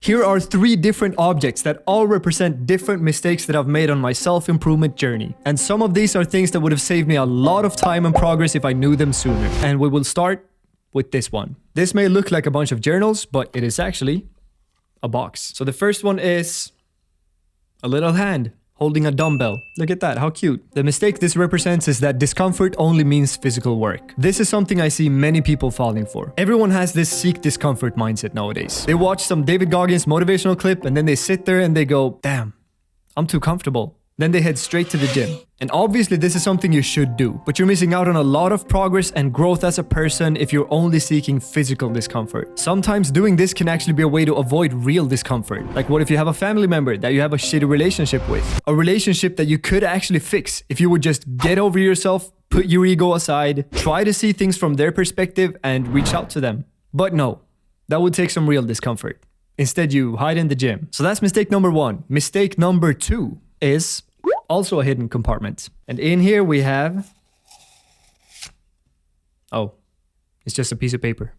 Here are 3 different objects that all represent different mistakes that I've made on my self-improvement journey. And some of these are things that would have saved me a lot of time and progress if I knew them sooner. And we will start with this one. This may look like a bunch of journals, but it is actually a box. So the first one is a little hand holding a dumbbell. Look at that, how cute. The mistake this represents is that discomfort only means physical work. This is something I see many people falling for. Everyone has this seek discomfort mindset nowadays. They watch some David Goggins motivational clip and then they sit there and they go, damn, I'm too comfortable. Then they head straight to the gym. And obviously this is something you should do, but you're missing out on a lot of progress and growth as a person if you're only seeking physical discomfort. Sometimes doing this can actually be a way to avoid real discomfort. Like what if you have a family member that you have a shitty relationship with? A relationship that you could actually fix if you would just get over yourself, put your ego aside, try to see things from their perspective and reach out to them. But no, that would take some real discomfort. Instead you hide in the gym. So that's mistake number 1. Mistake number 2 is also a hidden compartment. And in here we have... Oh, it's just a piece of paper.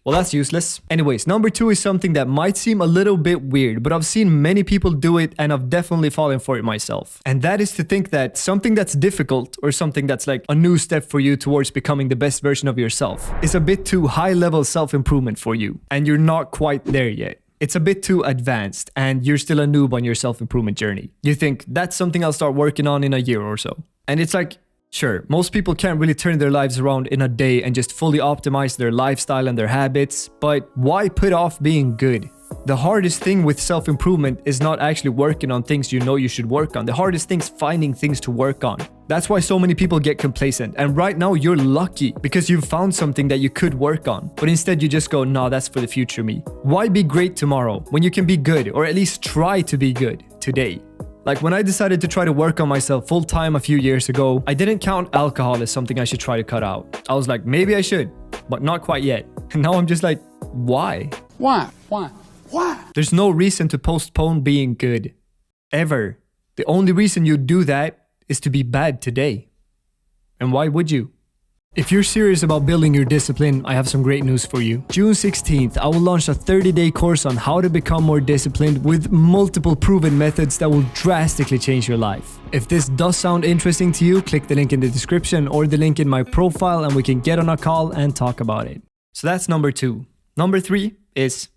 Well, that's useless. Anyways, number 2 is something that might seem a little bit weird, but I've seen many people do it and I've definitely fallen for it myself. And that is to think that something that's difficult or something that's like a new step for you towards becoming the best version of yourself is a bit too high-level self-improvement for you. And you're not quite there yet. It's a bit too advanced and you're still a noob on your self-improvement journey. You think, that's something I'll start working on in a year or so. And it's like, sure, most people can't really turn their lives around in a day and just fully optimize their lifestyle and their habits, but why put off being good? The hardest thing with self-improvement is not actually working on things you know you should work on. The hardest thing is finding things to work on. That's why so many people get complacent. And right now you're lucky because you've found something that you could work on. But instead you just go, nah, that's for the future me. Why be great tomorrow when you can be good, or at least try to be good today? Like when I decided to try to work on myself full time a few years ago, I didn't count alcohol as something I should try to cut out. I was like, maybe I should, but not quite yet. And now I'm just like, why? Why? There's no reason to postpone being good. Ever. The only reason you do that is to be bad today. And why would you? If you're serious about building your discipline, I have some great news for you. June 16th, I will launch a 30-day course on how to become more disciplined with multiple proven methods that will drastically change your life. If this does sound interesting to you, click the link in the description or the link in my profile and we can get on a call and talk about it. So that's number 2. Number 3 is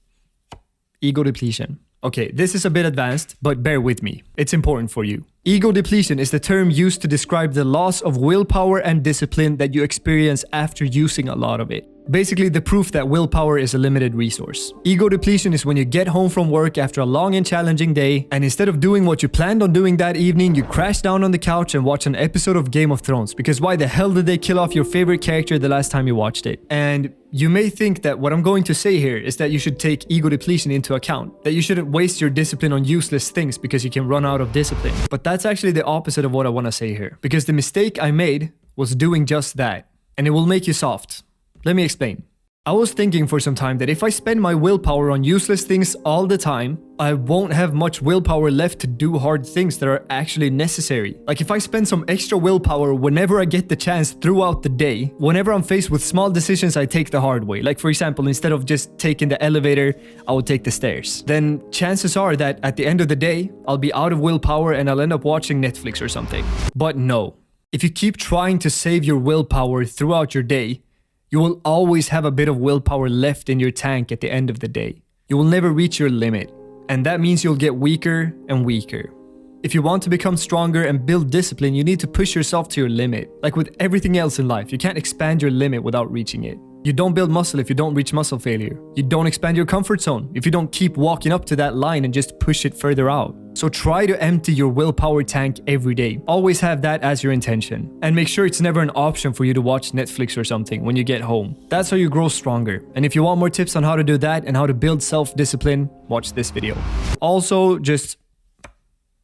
ego depletion. Okay, this is a bit advanced, but bear with me. It's important for you. Ego depletion is the term used to describe the loss of willpower and discipline that you experience after using a lot of it. Basically, the proof that willpower is a limited resource. Ego depletion is when you get home from work after a long and challenging day, and instead of doing what you planned on doing that evening, you crash down on the couch and watch an episode of Game of Thrones, because why the hell did they kill off your favorite character the last time you watched it? And you may think that what I'm going to say here is that you should take ego depletion into account, that you shouldn't waste your discipline on useless things because you can run out of discipline. But that's actually the opposite of what I want to say here, because the mistake I made was doing just that, and it will make you soft. Let me explain. I was thinking for some time that if I spend my willpower on useless things all the time, I won't have much willpower left to do hard things that are actually necessary. Like if I spend some extra willpower whenever I get the chance throughout the day, whenever I'm faced with small decisions I take the hard way, like for example, instead of just taking the elevator, I will take the stairs. Then chances are that at the end of the day, I'll be out of willpower and I'll end up watching Netflix or something. But no, if you keep trying to save your willpower throughout your day, you will always have a bit of willpower left in your tank at the end of the day. You will never reach your limit, and that means you'll get weaker and weaker. If you want to become stronger and build discipline, you need to push yourself to your limit. Like with everything else in life, you can't expand your limit without reaching it. You don't build muscle if you don't reach muscle failure. You don't expand your comfort zone if you don't keep walking up to that line and just push it further out. So try to empty your willpower tank every day. Always have that as your intention. And make sure it's never an option for you to watch Netflix or something when you get home. That's how you grow stronger. And if you want more tips on how to do that and how to build self-discipline, watch this video. Also, just...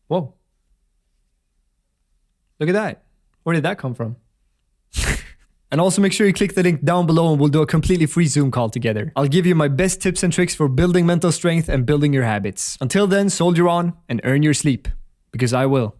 Whoa. Look at that. Where did that come from? And also make sure you click the link down below and we'll do a completely free Zoom call together. I'll give you my best tips and tricks for building mental strength and building your habits. Until then, soldier on and earn your sleep. Because I will.